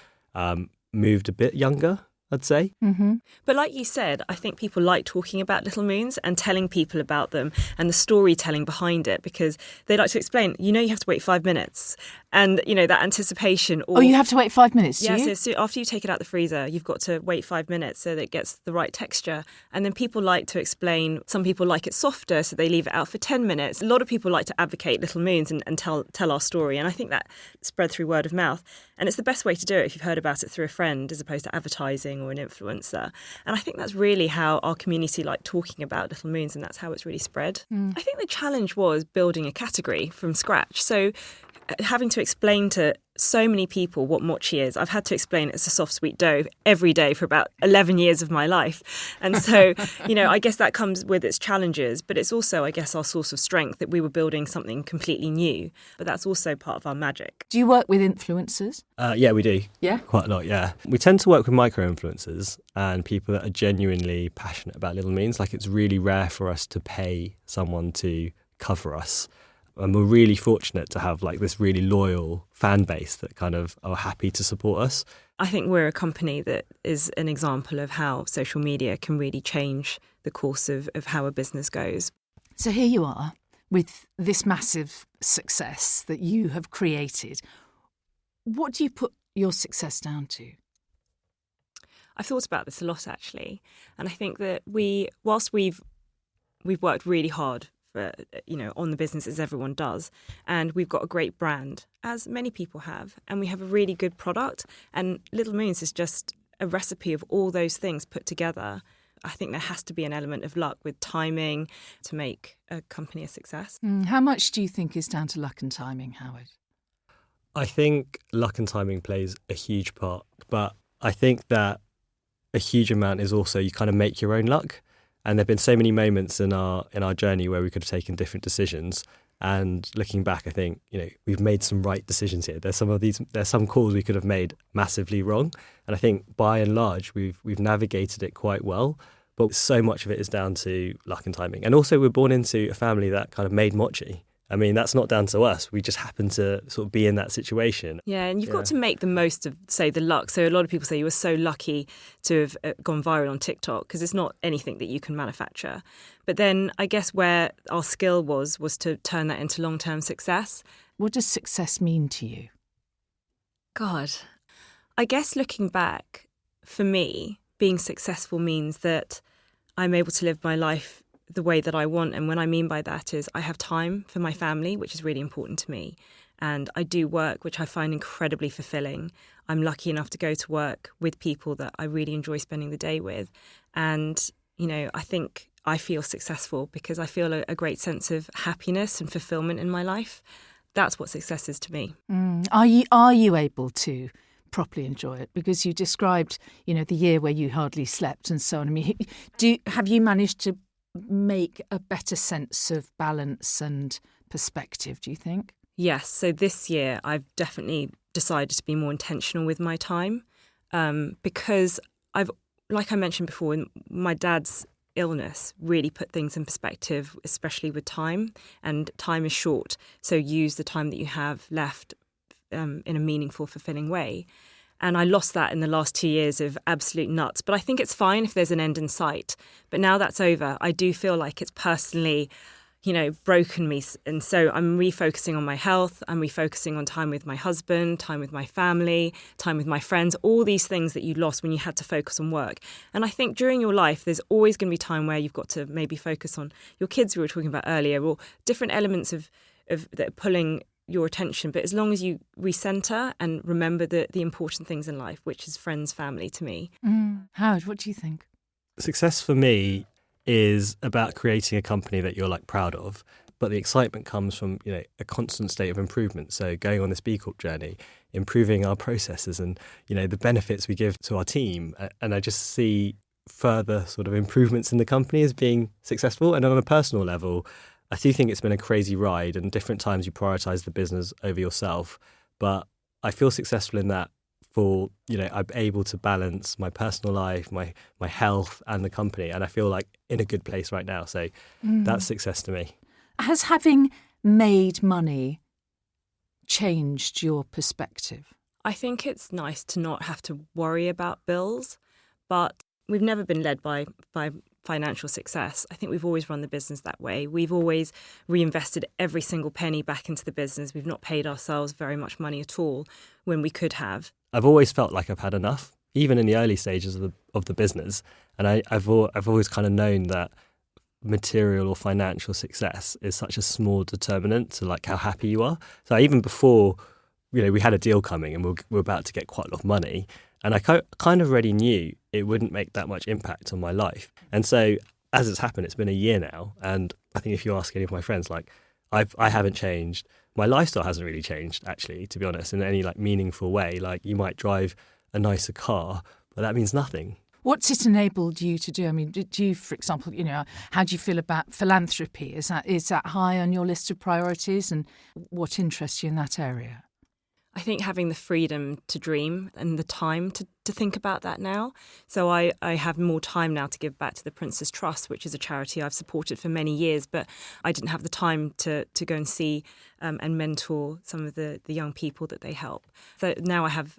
moved a bit younger, I'd say. Mm-hmm. But like you said, I think people like talking about Little Moons and telling people about them and the storytelling behind it, because they like to explain, you have to wait 5 minutes. And, that anticipation. Oh, you have to wait 5 minutes, do you? So after you take it out the freezer, you've got to wait 5 minutes so that it gets the right texture. And then people like to explain, some people like it softer, so they leave it out for 10 minutes. A lot of people like to advocate Little Moons and tell our story. And I think that spread through word of mouth. And it's the best way to do it if you've heard about it through a friend as opposed to advertising or an influencer. And I think that's really how our community liked talking about Little Moons, and that's how it's really spread. I think the challenge was building a category from scratch. So having to explain to so many people what mochi is. I've had to explain it's a soft, sweet dough every day for about 11 years of my life. And so, I guess that comes with its challenges, but it's also, I guess, our source of strength that we were building something completely new. But that's also part of our magic. Do you work with influencers? Yeah, we do. Yeah? Quite a lot, yeah. We tend to work with micro-influencers and people that are genuinely passionate about Little Moons. Like, it's really rare for us to pay someone to cover us. And we're really fortunate to have like this really loyal fan base that kind of are happy to support us. I think we're a company that is an example of how social media can really change the course of how a business goes. So here you are with this massive success that you have created. What do you put your success down to? I've thought about this a lot, actually. And I think that whilst we've worked really hard on the business, as everyone does, and we've got a great brand, as many people have, and we have a really good product, and Little Moons is just a recipe of all those things put together. I think there has to be an element of luck with timing to make a company a success. How much do you think is down to luck and timing, Howard? I think luck and timing plays a huge part, but I think that a huge amount is also you kind of make your own luck. And there have been so many moments in our journey where we could have taken different decisions. And looking back, I think, we've made some right decisions here. There's some calls we could have made massively wrong. And I think by and large, we've navigated it quite well. But so much of it is down to luck and timing. And also we're born into a family that kind of made mochi. I mean, that's not down to us. We just happen to sort of be in that situation. Yeah, and you've got to make the most of, say, the luck. So a lot of people say you were so lucky to have gone viral on TikTok because it's not anything that you can manufacture. But then I guess where our skill was to turn that into long-term success. What does success mean to you? God, I guess looking back, for me, being successful means that I'm able to live my life the way that I want. And what I mean by that is I have time for my family, which is really important to me. And I do work, which I find incredibly fulfilling. I'm lucky enough to go to work with people that I really enjoy spending the day with. And, I think I feel successful because I feel a great sense of happiness and fulfillment in my life. That's what success is to me. Are you able to properly enjoy it? Because you described, the year where you hardly slept and so on. I mean, have you managed to make a better sense of balance and perspective, do you think? Yes. So this year I've definitely decided to be more intentional with my time because like I mentioned before, my dad's illness really put things in perspective, especially with time. And time is short. So use the time that you have left in a meaningful, fulfilling way. And I lost that in the last 2 years of absolute nuts. But I think it's fine if there's an end in sight. But now that's over, I do feel like it's personally, broken me. And so I'm refocusing on my health. I'm refocusing on time with my husband, time with my family, time with my friends, all these things that you lost when you had to focus on work. And I think during your life, there's always going to be time where you've got to maybe focus on your kids we were talking about earlier, or different elements of that are pulling your attention. But as long as you recenter and remember the important things in life, which is friends, family to me. Howard, what do you think? Success for me is about creating a company that you're like proud of. But the excitement comes from, a constant state of improvement. So going on this B Corp journey, improving our processes and, the benefits we give to our team. And I just see further sort of improvements in the company as being successful. And on a personal level, I do think it's been a crazy ride, and different times you prioritise the business over yourself. But I feel successful in that for, I'm able to balance my personal life, my health and the company. And I feel like in a good place right now. So that's success to me. Has having made money changed your perspective? I think it's nice to not have to worry about bills, but we've never been led by financial success. I think we've always run the business that way. We've always reinvested every single penny back into the business. We've not paid ourselves very much money at all when we could have. I've always felt like I've had enough, even in the early stages of the business. And I've always kind of known that material or financial success is such a small determinant to like how happy you are. So even before, we had a deal coming and we're about to get quite a lot of money, and I kind of already knew it wouldn't make that much impact on my life. And so as it's happened, it's been a year now, and I think if you ask any of my friends, like I haven't changed. My lifestyle hasn't really changed, actually, to be honest, in any like meaningful way. Like you might drive a nicer car, but that means nothing. What's it enabled you to do? I mean, do you, for example, how do you feel about philanthropy? Is that high on your list of priorities, and what interests you in that area? I think having the freedom to dream and the time to think about that now. So I have more time now to give back to the Prince's Trust, which is a charity I've supported for many years, but I didn't have the time to go and see and mentor some of the young people that they help. So now I have,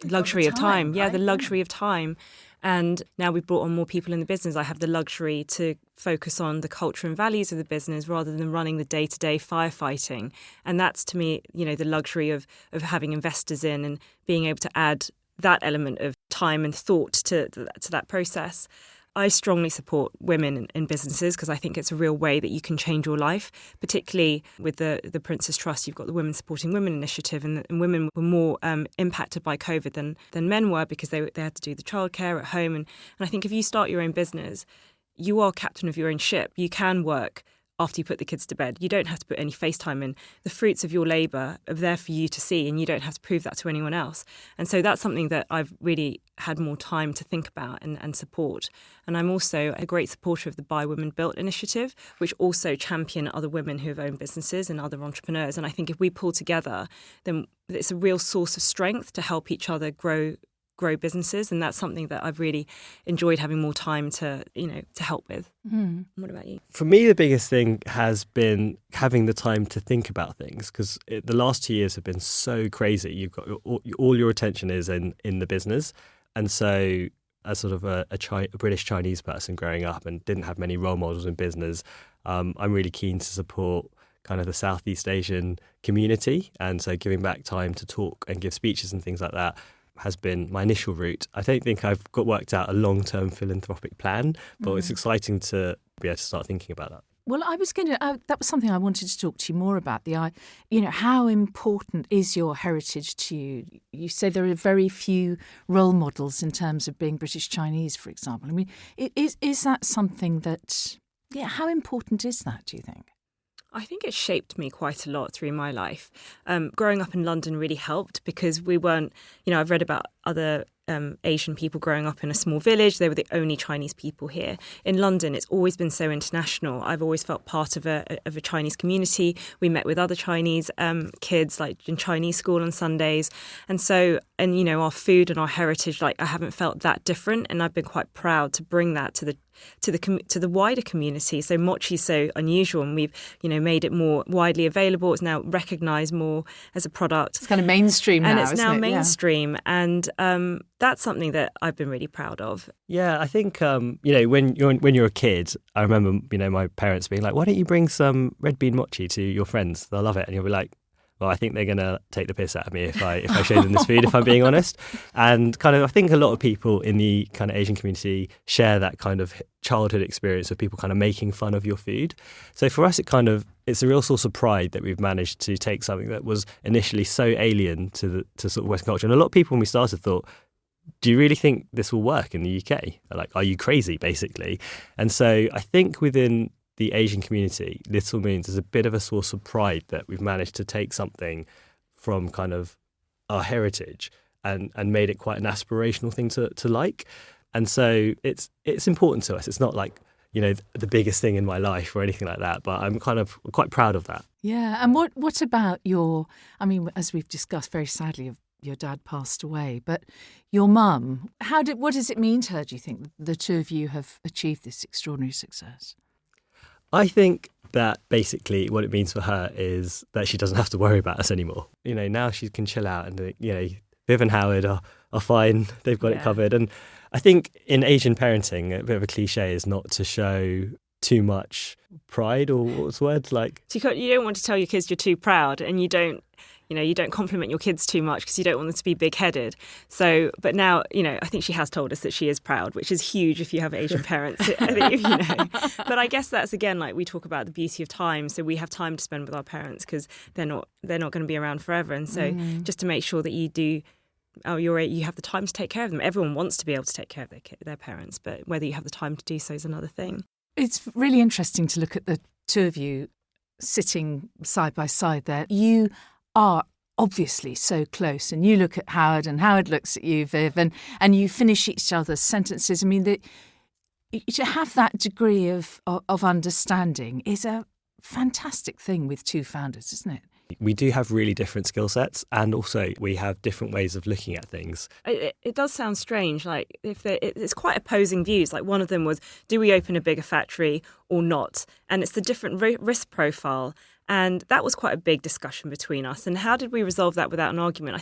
luxury of time. Right? The luxury of time. And now we've brought on more people in the business. I have the luxury to focus on the culture and values of the business rather than running the day-to-day firefighting. And that's, to me, the luxury of having investors in and being able to add that element of time and thought to that process. I strongly support women in businesses because I think it's a real way that you can change your life, particularly with the Prince's Trust. You've got the Women Supporting Women initiative, and women were more impacted by COVID than men were because they had to do the childcare at home. And I think if you start your own business, you are captain of your own ship. You can work after you put the kids to bed. You don't have to put any FaceTime in. The fruits of your labour are there for you to see, and you don't have to prove that to anyone else. And so that's something that I've really had more time to think about and support. And I'm also a great supporter of the Buy Women Built initiative, which also champion other women who have owned businesses and other entrepreneurs. And I think if we pull together, then it's a real source of strength to help each other grow businesses, and that's something that I've really enjoyed having more time to help with. What about you? For me, the biggest thing has been having the time to think about things, because the last 2 years have been so crazy. You've got all your attention is in the business, and so as sort of a British Chinese person growing up and didn't have many role models in business, I'm really keen to support kind of the Southeast Asian community, and so giving back time to talk and give speeches and things like that has been my initial route. I don't think I've got worked out a long-term philanthropic plan, but it's exciting to be able to start thinking about that. Well, I was going to. That was something I wanted to talk to you more about. How important is your heritage to you? You say there are very few role models in terms of being British Chinese, for example. I mean, is that something that? Yeah, how important is that? Do you think? I think it shaped me quite a lot through my life. Growing up in London really helped because we weren't, I've read about other Asian people growing up in a small village. They were the only Chinese people here. In London, it's always been so international. I've always felt part of a Chinese community. We met with other Chinese kids, like in Chinese school on Sundays. And so, our food and our heritage, like I haven't felt that different. And I've been quite proud to bring that to the wider community. So mochi's so unusual, and we've made it more widely available. It's now recognised more as a product. It's kind of mainstream now, and it's isn't now it? mainstream. Yeah. And that's something that I've been really proud of. Yeah, I think when you're a kid, I remember my parents being like, "Why don't you bring some red bean mochi to your friends? They'll love it." And you'll be like, well, I think they're going to take the piss out of me if I show them this food, if I'm being honest. And kind of, I think a lot of people in the kind of Asian community share that kind of childhood experience of people kind of making fun of your food. So for us, it's a real source of pride that we've managed to take something that was initially so alien to sort of Western culture. And a lot of people when we started thought, do you really think this will work in the UK? Like, are you crazy, basically? And so I think within the Asian community, Little Moons is a bit of a source of pride that we've managed to take something from kind of our heritage and made it quite an aspirational thing to like. And so it's important to us. It's not like, you know, the biggest thing in my life or anything like that, but I'm kind of quite proud of that. Yeah. And what about as we've discussed, very sadly, your dad passed away, but your mum, what does it mean to her, do you think, the two of you have achieved this extraordinary success? I think that basically what it means for her is that she doesn't have to worry about us anymore. You know, now she can chill out and, you know, Viv and Howard are fine. They've got it covered. And I think in Asian parenting, a bit of a cliche is not to show too much pride, or what's the word? Like, So you don't want to tell your kids you're too proud, and you don't compliment your kids too much because you don't want them to be big-headed. So, but now, you know, I think she has told us that she is proud, which is huge if you have Asian parents, I think, you know. But I guess that's, again, like we talk about the beauty of time. So we have time to spend with our parents because they're not going to be around forever. And so just to make sure that you have the time to take care of them. Everyone wants to be able to take care of their parents, but whether you have the time to do so is another thing. It's really interesting to look at the two of you sitting side by side there. You are obviously so close, and you look at Howard and Howard looks at you, Viv, and you finish each other's sentences. I mean, to have that degree of understanding is a fantastic thing with two founders, isn't it? we do have really different skill sets, and also we have different ways of looking at things. It does sound strange, like it's quite opposing views. Like one of them was, do we open a bigger factory or not? And it's the different risk profile. And that was quite a big discussion between us. And how did we resolve that without an argument?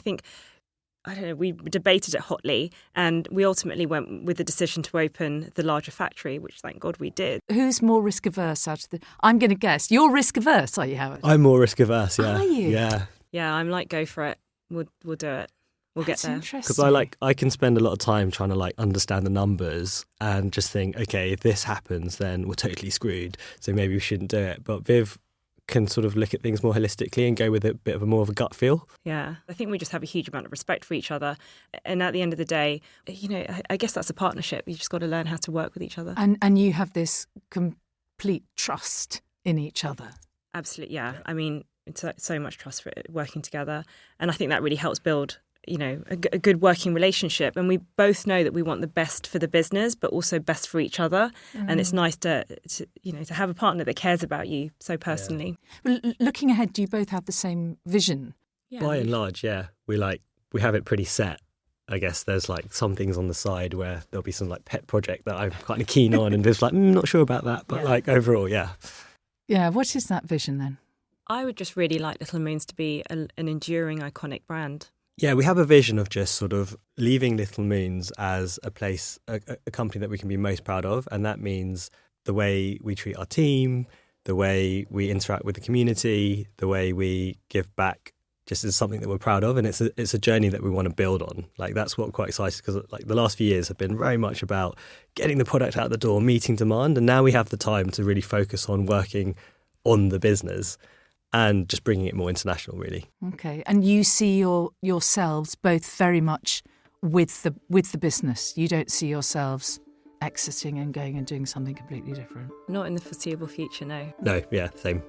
I don't know, we debated it hotly, and we ultimately went with the decision to open the larger factory, which thank God we did. Who's more risk averse out of the... I'm going to guess. You're risk averse, are you, Howard? I'm more risk averse, yeah. Are you? Yeah. Yeah, I'm like, go for it. We'll do it. We'll get there. Because I can spend a lot of time trying to understand the numbers and just think, okay, if this happens, then we're totally screwed. So maybe we shouldn't do it. But Viv can sort of look at things more holistically and go with a bit of a more of a gut feel. Yeah, I think we just have a huge amount of respect for each other. And at the end of the day, I guess that's a partnership. You just got to learn how to work with each other. And you have this complete trust in each other. Absolutely, yeah. I mean, it's so much trust for it, working together. And I think that really helps build a good working relationship. And we both know that we want the best for the business, but also best for each other. And it's nice to have a partner that cares about you so personally. Yeah. Well, looking ahead, do you both have the same vision? Yeah. By and large, yeah. We have it pretty set. I guess there's some things on the side where there'll be some pet project that I'm kind of keen on, and Viv's not sure about that, but overall, yeah. Yeah, what is that vision then? I would just really like Little Moons to be an enduring, iconic brand. Yeah, we have a vision of just sort of leaving Little Moons as a place, a company that we can be most proud of. And that means the way we treat our team, the way we interact with the community, the way we give back, just is something that we're proud of. And it's a journey that we want to build on. That's what I'm quite excited, because the last few years have been very much about getting the product out the door, meeting demand. And now we have the time to really focus on working on the business and just bringing it more international, really. Okay, and you see yourselves both very much with the business. You don't see yourselves exiting and going and doing something completely different. Not in the foreseeable future, no. No, yeah, same.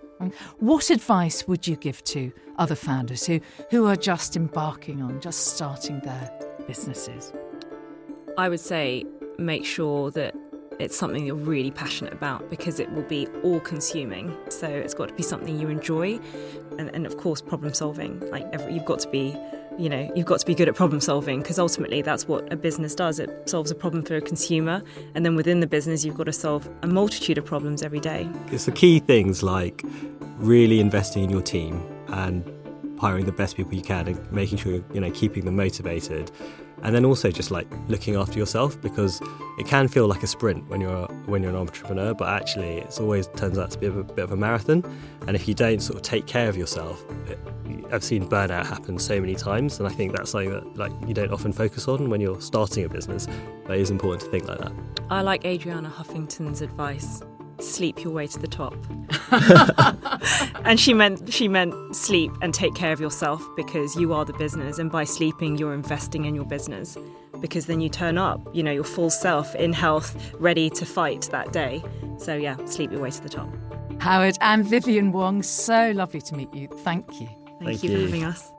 What advice would you give to other founders who are just embarking on, just starting their businesses? I would say make sure that it's something you're really passionate about, because it will be all-consuming. So it's got to be something you enjoy, and of course, problem solving. You've got to be good at problem solving, because ultimately that's what a business does. It solves a problem for a consumer, and then within the business, you've got to solve a multitude of problems every day. It's the key things like really investing in your team and hiring the best people you can, and making sure you're keeping them motivated. And then also just looking after yourself, because it can feel like a sprint when you're an entrepreneur, but actually it always turns out to be a bit of a marathon. And if you don't sort of take care of yourself, I've seen burnout happen so many times, and I think that's something that you don't often focus on when you're starting a business. But it is important to think like that. I like Adriana Huffington's advice: sleep your way to the top. And she meant sleep and take care of yourself, because you are the business, and by sleeping you're investing in your business. because then you turn up, your full self in health, ready to fight that day. So yeah, sleep your way to the top. Howard and Vivien Wong, so lovely to meet you. Thank you. Thank you for having us.